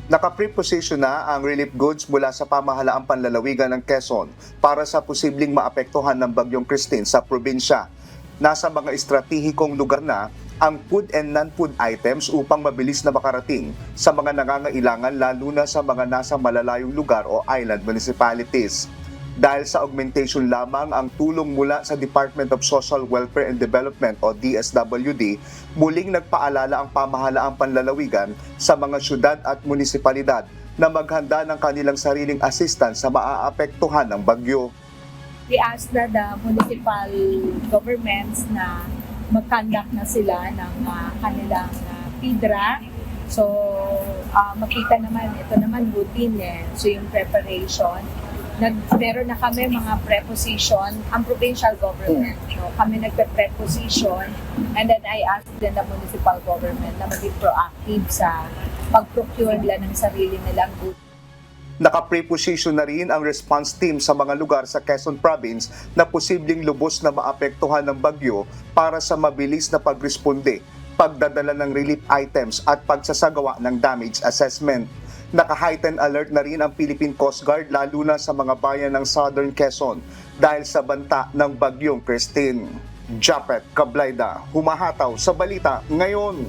Naka-preposition na ang relief goods mula sa pamahalaang panlalawigan ng Quezon para sa posibleng maapektuhan ng Bagyong Christine sa probinsya. Nasa mga estratehikong lugar na ang food and non-food items upang mabilis na makarating sa mga nangangailangan lalo na sa mga nasa malalayong lugar o island municipalities. Dahil sa augmentation lamang ang tulong mula sa Department of Social Welfare and Development o DSWD, muling nagpaalala ang pamahalaang panlalawigan sa mga syudad at munisipalidad na maghanda ng kanilang sariling assistance sa maaapektuhan ng bagyo. We ask na the municipal governments na mag-conduct na sila ng kanilang PIDRA. So, makita naman, ito naman routine So, yung preparation, meron na kami mga preposition, ang provincial government. So, kami nagpe-preposition and then I asked din the municipal government na maging proactive sa pag-procure nila ng sarili nilang goods. Naka-preposition na rin ang response team sa mga lugar sa Quezon Province na posibleng lubos na maapektuhan ng bagyo para sa mabilis na pagresponde, pagdadala ng relief items at pagsasagawa ng damage assessment. Naka-heightened alert na rin ang Philippine Coast Guard lalo na sa mga bayan ng Southern Quezon dahil sa banta ng Bagyong Christine. Japet Cablayda, humahataw sa balita ngayon.